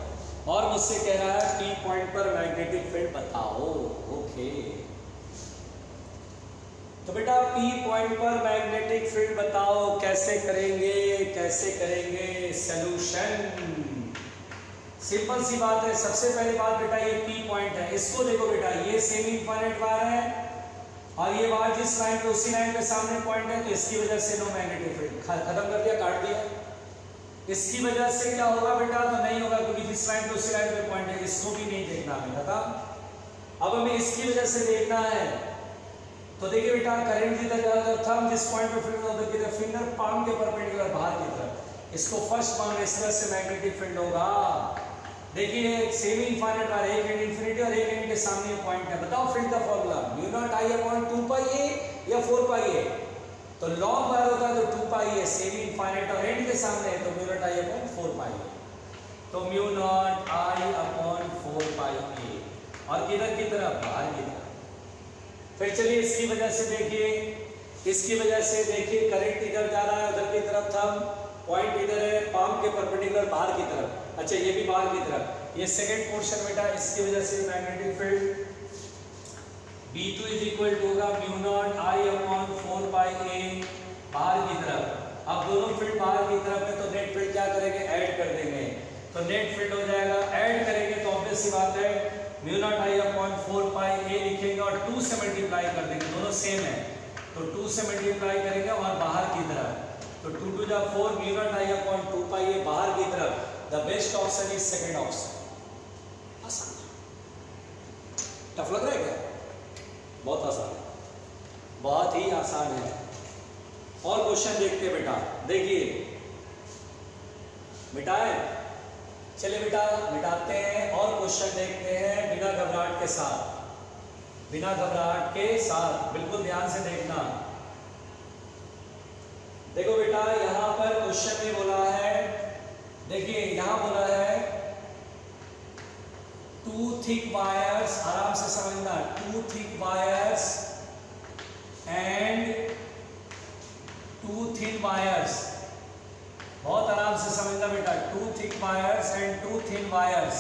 और मुझसे कह रहा है P पॉइंट पर मैग्नेटिक फील्ड बताओ। ओके, तो बेटा P पॉइंट पर मैग्नेटिक फील्ड बताओ, कैसे करेंगे सॉल्यूशन। सिंपल सी बात है, सबसे पहली बात बेटा ये P पॉइंट है, इसको देखो बेटा, ये सेमी इनफाइनाइट वायर है और ये वायर जिस लाइन पे उसी लाइन पे सामने पॉइंट है, तो इसकी वजह से नो मैग्नेटिक फील्ड, खत्म कर दिया, काट दिया। इसकी वजह से क्या होगा बेटा, तो नहीं होगा, क्योंकि जिस लाइन पे उसी लाइन पे पॉइंट है, इसको भी नहीं देखना हमें, खत्म। अब हमें इसकी वजह से देखना है, तो देखिए बेटा करंट जिधर जाता था, जिस पॉइंट पे फील्ड होता है, फिंगर पाम के परपेंडिकुलर बाहर की तरफ, इसको फर्स्ट मान, इस तरह से मैग्नेटिक फील्ड होगा। देखिए सेमी इनफाइनाइट वायर, एक एंड इंफिनिटी और एक एंड के सामने पॉइंट है, बताओ फील्ड का formula, mu naught I upon 2 pi ए या 4 पाई ए। तो लॉन्ग वायर होता है तो 2 पाई है, सेमी इनफाइनाइट और एंड के सामने है तो म्यू नॉट आई अपॉन 4 पाई है, तो mu naught I upon 4 pi ए, और किधर की तरफ, बाहर की तरफ। फिर चलिए इसकी वजह से देखिए, इसकी वजह से देखिए करंट इधर जा रहा है, उधर की तरफ था, पॉइंट इधर है, पाम के परपेंडिकुलर बाहर की तरफ, अच्छा ये भी बाहर की तरफ, ये सेकंड पोर्शन बेटा, इसकी वजह से magnetic field B2 is equal to होगा mu naught I upon 4 pi a बाहर की तरफ। अब दोनों फील्ड बाहर की तरफ है तो नेट फील्ड क्या करेंगे, ऐड कर देंगे, तो नेट फील्ड हो जाएगा, ऐड करेंगे तो ऑब्वियस सी बात है mu naught I upon 4 pi ए लिखेंगे और 2 से मल्टीप्लाई कर देंगे, दोनों सेम है तो 2 से मल्टीप्लाई करेंगे और बाहर की तरफ, तो 2 2 जा 4, mu naught I upon 2 pi a बाहर की तरफ। The best option is second option. आसान, टफ लग रहा है क्या, बहुत आसान है, बहुत ही आसान है। और क्वेश्चन देखते हैं बेटा, देखिए मिटाए, चलिए बेटा मिटाते हैं और क्वेश्चन देखते हैं बिना घबराहट के साथ, बिना घबराहट के साथ, बिल्कुल ध्यान से देखना। देखो बेटा यहां पर क्वेश्चन में बोला है, देखिए यहां बोला है 2 thick wires, आराम से समझना, 2 thick wires and 2 thin wires, बहुत आराम से समझना बेटा, 2 thick wires and 2 thin wires,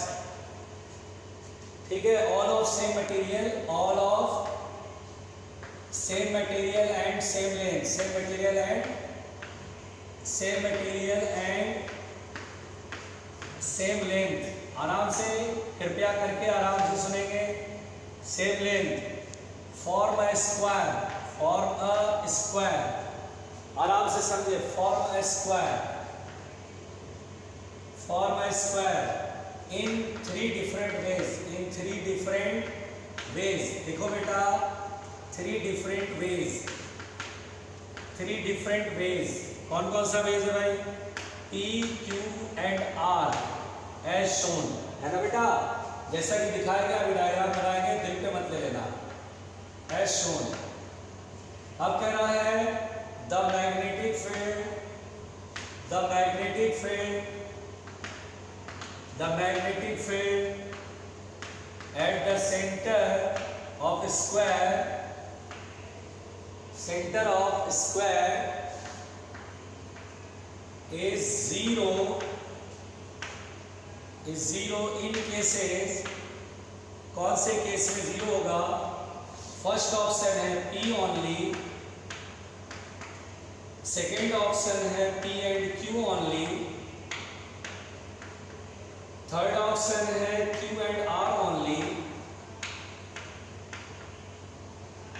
ठीक है, all of same material, all of same material and same length, same material and same length, आराम से कृपया करके आराम से सुनेंगे, same length, form a square, form a square, आराम से समझे, form a square, form a square in 3 different ways, in 3 different ways, देखो बेटा 3 डिफरेंट वेज, 3 डिफरेंट वेज। कौन कौन सा वेज है भाई? P, Q and R as shown, है ना बेटा? जैसा कि दिखाया गया, अभी डायग्राम बनाएंगे, दिल पे मत ले लेना। As shown. अब कह रहा है the magnetic field at the center of square is zero in cases। कौन से केस में जीरो होगा? फर्स्ट ऑप्शन है P ओनली, सेकेंड ऑप्शन है P and Q only, third option है Q and R only,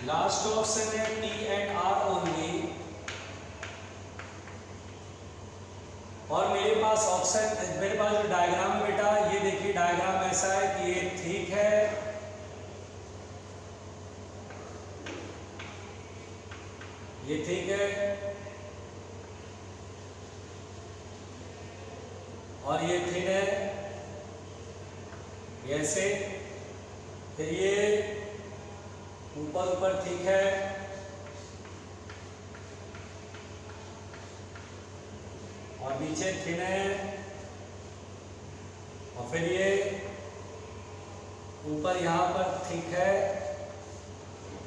last option है P and R only. और मेरे पास जो डायग्राम है बेटा, ये देखिए डायग्राम ऐसा है कि ये ठीक है, ये ठीक है, और ये थिन है, ऐसे। फिर ये ऊपर ठीक है, और नीचे थिन है, और फिर ये ऊपर यहाँ पर ठीक है,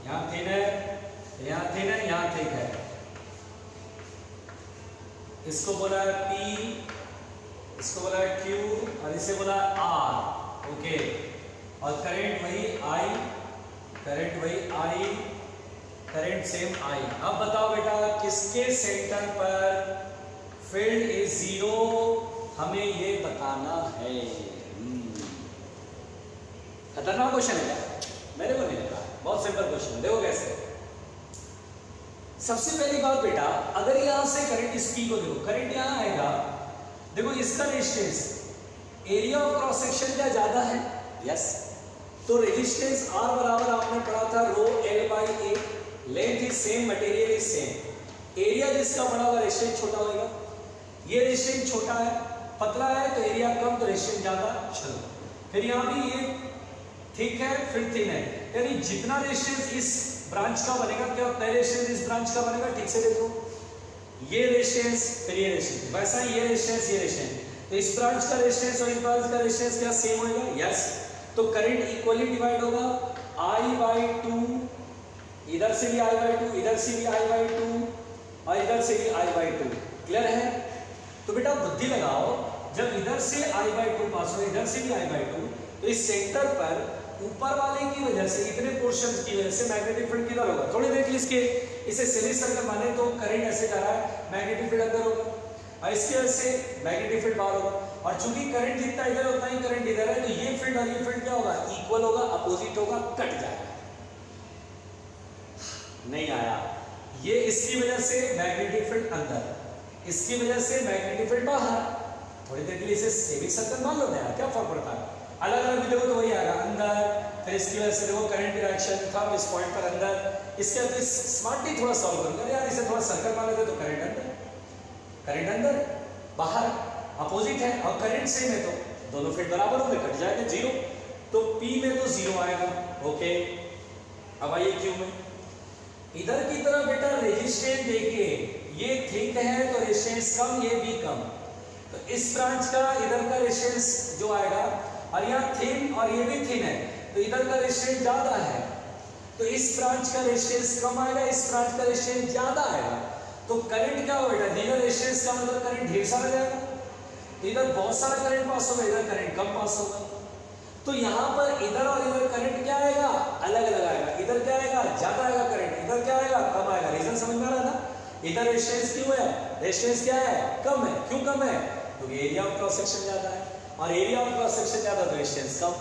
यहाँ थिन है, यहाँ थिन है, यहाँ थिक है। इसको बोला है P, इसको बोला है Q, और इसे बोला है R। ओके, और करंट वही I, करंट सेम I। अब बताओ बेटा, किसके सेंटर पर फील्ड इज जीरो, हमें ये बताना है। खतरनाक क्वेश्चन है क्या? मेरे को नहीं लगा, बहुत सिंपल क्वेश्चन है। देखो कैसे। सबसे पहली बात बेटा, अगर यहां से करंट इस P को देखो, करंट यहां आएगा, देखो इसका resistance, area of cross section क्या ज्यादा है? यस। तो रेजिस्टेंस R बराबर आपने पढ़ा था रो L by A, length is same, material is same, area जिसका बड़ा होगा रेजिस्टेंस छोटा होगा। ये रेजिस्टेंस छोटा है, पतला है, तो एरिया कम, तो रेजिस्टेंस ज्यादा। चलो, फिर यहाँ भी ये ठीक है, फिर थिन है, यानी जितना रेजिस्टेंस इस ब्रांच का बनेगा, क्या उतना रेजिस्टेंस इस ब्रांच का बनेगा। ठीक से देखो, ये रेजिस्टेंस, फिर ये रेजिस्टेंस, वैसा ही ये रेजिस्टेंस, ये रेजिस्टेंस, तो इस ब्रांच का रेजिस्टेंस और इस ब्रांच का रेजिस्टेंस क्या सेम होगा? यस। तो करंट इक्वली डिवाइड होगा, I/2, इधर से भी I/2, इधर से भी I/2, और इधर से भी I/2। क्लियर है? तो बेटा बुद्धि लगाओ, जब इधर से I/2 पास हो, इधर से भी I/2, तो इस सेंटर पर ऊपर वाले की वजह से, इतने पोर्शन की वजह से मैग्नेटिक फील्ड किधर होगा? थोड़ी देर के लिए इसे सेमी सर्कल माने तो करंट ऐसे जा रहा है, मैग्नेटिक फील्ड अंदर होगा, और इसकी वजह से मैग्नेटिक फील्ड बाहर होगा। और चूंकि करंट जितना इधर उतना ही करंट इधर है, तो ये फील्ड और ये फील्ड क्या होगा? इक्वल होगा, अपोजिट होगा, कट जाएगा। नहीं आया। ये इसकी वजह से मैग्नेटिक फील्ड अंदर, इसकी वजह से मैग्नेटिक फील्ड बाहर। थोड़ी देर के लिए इसे सेमी सर्कल मान लो ना यार, क्या फर्क पड़ता है? अलग अलग भी देखो तो वही आएगा अंदर, फिर इसकी वजह से देखो करंट डायरेक्शन था इस पॉइंट पर अंदर। इसके बाद स्मार्टली थोड़ा सॉल्व करूंगा यार, इसे थोड़ा सर्कल मान लेते तो करंट अंदर बाहर अपोजिट है, और करंट सेम है, तो दोनों फील्ड बराबर होंगे, कट जाएगा जीरो। तो P में तो जीरो आएगा। ओके, अब आइए Q में। इधर की तरफ बेटा रेजिस्टेंस देखिए, ये थिक है तो रेजिस्टेंस कम, ये भी कम, तो इस ब्रांच का इधर का रेजिस्टेंस जो आएगा, और यहाँ थिन और ये भी थिन है, तो इधर का रेजिस्टेंस ज्यादा है, तो इस ब्रांच का रेजिस्टेंस कम आएगा, इस ब्रांच का रेजिस्टेंस ज्यादा आएगा। तो करंट क्या होगा बेटा? जिधर रेजिस्टेंस कम, उधर करंट ढेर सारा जाएगा, इधर बहुत सारा करंट पास होगा, इधर करंट कम पास होगा। तो यहाँ पर इधर और इधर करंट क्या आएगा? अलग अलग आएगा। इधर क्या आएगा? ज्यादा आएगा करंट, इधर क्या आएगा? कम आएगा। रीजन समझ में आ रहा है ना? इधर रेजिस्टेंस क्यों है? रेजिस्टेंस क्या है? कम है। क्यों कम है? क्योंकि एरिया ऑफ क्रॉस सेक्शन ज्यादा है, और एरिया ऑफ क्रॉस सेक्शन ज्यादा तो रेजिस्टेंस कम,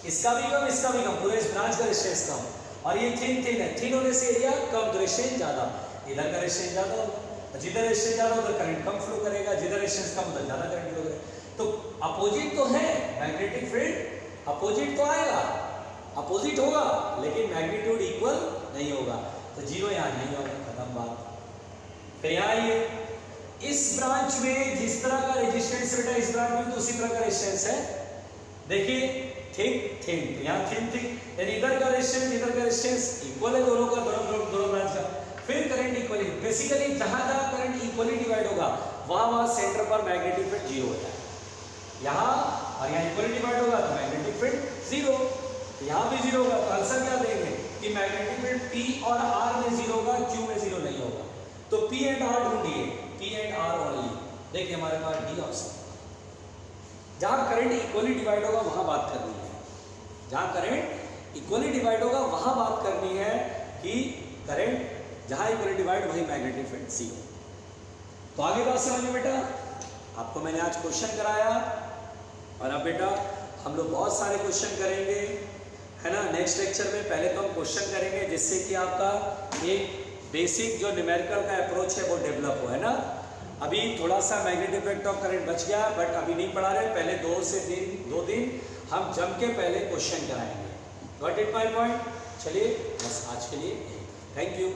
इसका भी कम, इसका भी कम, पूरे इस ब्रांच का रेजिस्टेंस कम, और ये थिन है, थिन होने से एरिया कम, तो रेजिस्टेंस ज्यादा, इधर का रेजिस्टेंस ज्यादा होगा, जिधर रेजिस्टेंस ज्यादा उधर करंट कम फ्लो करेगा, जिधर रेजिस्टेंस कम उधर ज्यादा करंट फ्लो करेगा। तो अपोजिट तो है, मैग्नेटिक फील्ड अपोजिट तो आएगा, अपोजिट होगा, लेकिन मैग्नीट्यूड इक्वल नहीं होगा, तो जीरो यहाँ नहीं होगा, खत्म बात। फिर यहाँ आइए, इस ब्रांच में जिस तरह का रेजिस्टेंस बेटा इस ब्रांच में तो उसी तरह का रेजिस्टेंस है, देखिए ठीक ठीक, यहाँ ठीक ठीक, यानी इधर का रेजिस्टेंस इधर का रेजिस्टेंस इक्वल है दोनों का, दोनों ब्रांच का। फिर करंट इक्वली, बेसिकली जहां जहां करंट इक्वली डिवाइड होगा वहां सेंटर पर मैग्नेटिक फील्ड जीरो होता है। यहाँ और यहाँ इक्वली डिवाइड होगा तो मैग्नेटिक फील्ड जीरो, यहाँ भी जीरो होगा। तो आंसर क्या देंगे कि मैग्नेटिक फील्ड P और R में जीरो होगा, Q में जीरो नहीं होगा। तो P एंड R ढूंढिए, P एंड R ओनली। देखिए हमारे पास डी ऑप्शन, जहां करंट इक्वली डिवाइड होगा वहां बात करनी है, जहां करंट इक्वली डिवाइड होगा वहां बात करनी है कि करंट जहां इक्वली डिवाइड वही मैग्नेटिक फील्ड जीरो। तो आगे बात समझिए बेटा, आपको मैंने आज क्वेश्चन कराया और अब बेटा हम लोग बहुत सारे क्वेश्चन करेंगे, है ना। नेक्स्ट लेक्चर में पहले तो हम क्वेश्चन करेंगे जिससे कि आपका एक बेसिक जो न्यूमेरिकल का अप्रोच है वो डेवलप हो, है ना। अभी थोड़ा सा मैग्नेटिक इफेक्ट ऑफ करंट बच गया, बट अभी नहीं पढ़ा रहे, पहले दो दिन हम जम के पहले क्वेश्चन कराएंगे। Got it my point. चलिए बस आज के लिए थैंक यू।